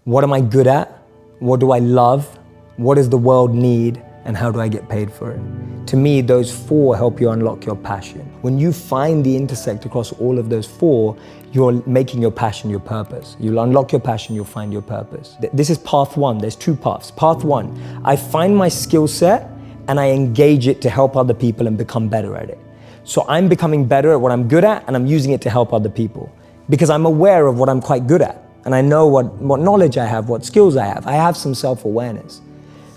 What am I good at? What do I love? What does the world need? And how do I get paid for it? To me, those four help you unlock your passion. When you find the intersect across all of those four, you're making your passion your purpose. You'll unlock your passion, you'll find your purpose. This is path one. There's two paths. Path one, I find my skill set and I engage it to help other people and become better at it. So I'm becoming better at what I'm good at and I'm using it to help other people because I'm aware of what I'm quite good at and I know what knowledge I have, what skills I have. I have some self-awareness.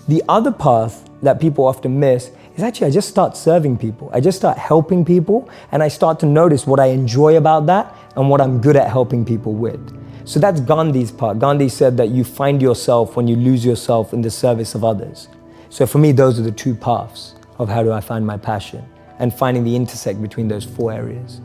The other path that people often miss is actually I just start serving people. I just start helping people and I start to notice what I enjoy about that and what I'm good at helping people with. So that's Gandhi's part. Gandhi said that you find yourself when you lose yourself in the service of others. So for me, those are the two paths of how do I find my passion and finding the intersect between those four areas.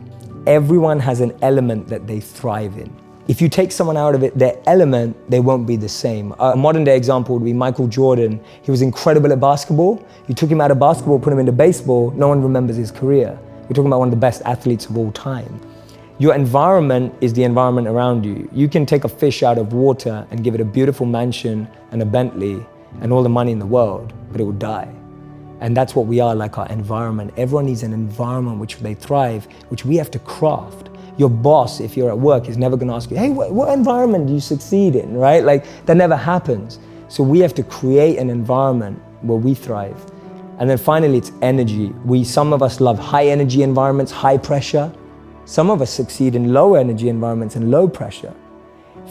Everyone has an element that they thrive in. If you take someone out of it, their element, they won't be the same. A modern day example would be Michael Jordan. He was incredible at basketball. You took him out of basketball, put him into baseball, no one remembers his career. We're talking about one of the best athletes of all time. Your environment is the environment around you. You can take a fish out of water and give it a beautiful mansion and a Bentley and all the money in the world, but it will die. And that's what we are, like our environment. Everyone needs an environment which they thrive, which we have to craft. Your boss, if you're at work, is never gonna ask you, hey, what environment do you succeed in, right? Like, that never happens. So we have to create an environment where we thrive. And then finally, it's energy. Some of us love high energy environments, high pressure. Some of us succeed in low energy environments and low pressure.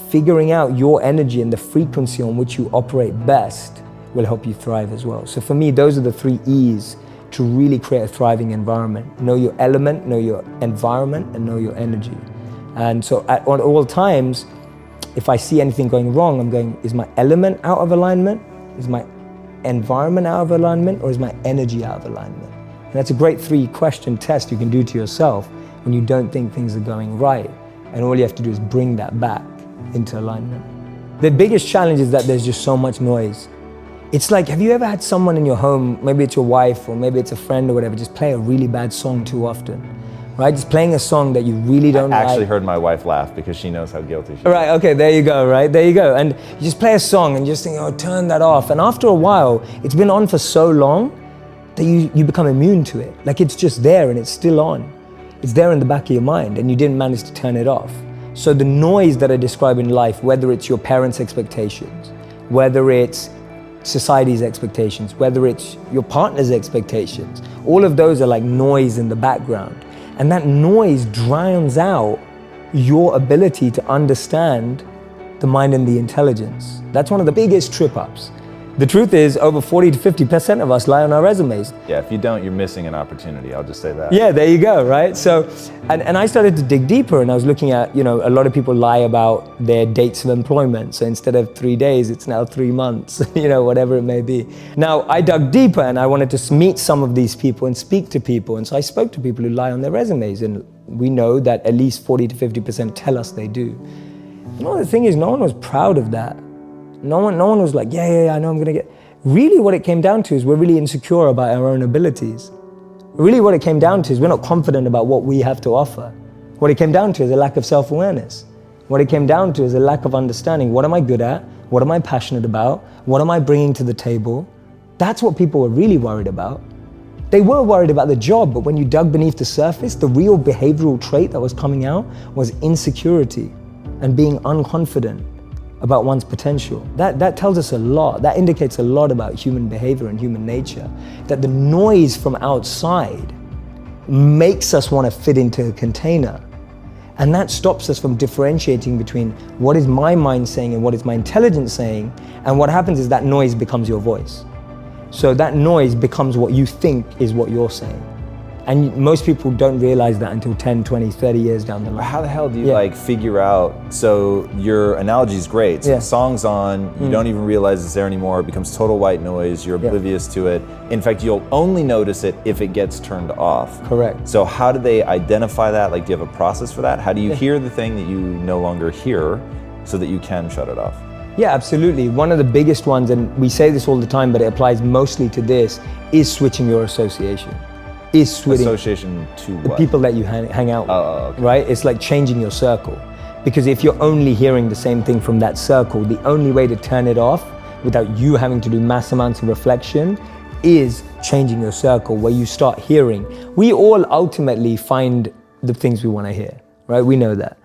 Figuring out your energy and the frequency on which you operate best will help you thrive as well. So for me, those are the 3 E's to really create a thriving environment. Know your element, know your environment, and know your energy. And so at all times, if I see anything going wrong, I'm going, is my element out of alignment? Is my environment out of alignment? Or is my energy out of alignment? And that's a great 3-question test you can do to yourself when you don't think things are going right. And all you have to do is bring that back into alignment. The biggest challenge is that there's just so much noise. It's like, have you ever had someone in your home, maybe it's your wife or maybe it's a friend or whatever, just play a really bad song too often, right? Just playing a song that you really don't like. I actually heard my wife laugh because she knows how guilty she is. Right, okay, there you go, right? There you go. And you just play a song and you just think, oh, turn that off. And after a while, it's been on for so long that you become immune to it. Like it's just there and it's still on. It's there in the back of your mind and you didn't manage to turn it off. So the noise that I describe in life, whether it's your parents' expectations, whether it's society's expectations, whether it's your partner's expectations, all of those are like noise in the background. And that noise drowns out your ability to understand the mind and the intelligence. That's one of the biggest trip-ups. The truth is, over 40 to 50% of us lie on our resumes. Yeah, if you don't, you're missing an opportunity, I'll just say that. Yeah, there you go, right? So, and I started to dig deeper and I was looking at, a lot of people lie about their dates of employment. So instead of 3 days, it's now 3 months, whatever it may be. Now, I dug deeper and I wanted to meet some of these people and speak to people. And so I spoke to people who lie on their resumes and we know that at least 40 to 50% tell us they do. The thing is, no one was proud of that. No one was like, yeah, I know I'm gonna get. Really what it came down to is we're really insecure about our own abilities. Really what it came down to is we're not confident about what we have to offer. What it came down to is a lack of self-awareness. What it came down to is a lack of understanding. What am I good at? What am I passionate about? What am I bringing to the table? That's what people were really worried about. They were worried about the job, but when you dug beneath the surface, the real behavioral trait that was coming out was insecurity and being unconfident about one's potential. That tells us a lot. That indicates a lot about human behavior and human nature. That the noise from outside makes us want to fit into a container. And that stops us from differentiating between what is my mind saying and what is my intelligence saying. And what happens is that noise becomes your voice. So that noise becomes what you think is what you're saying. And most people don't realize that until 10, 20, 30 years down the line. How the hell do you figure out, so your analogy is great, so the song's on, you don't even realize it's there anymore, it becomes total white noise, you're oblivious to it. In fact, you'll only notice it if it gets turned off. Correct. So how do they identify that? Like, do you have a process for that? How do you hear the thing that you no longer hear so that you can shut it off? Yeah, absolutely. One of the biggest ones, and we say this all the time, but it applies mostly to this, is switching your association. Association to what? The people that you hang out with, okay. right? It's like changing your circle. Because if you're only hearing the same thing from that circle, the only way to turn it off without you having to do mass amounts of reflection is changing your circle, where you start hearing. We all ultimately find the things we want to hear, right? We know that.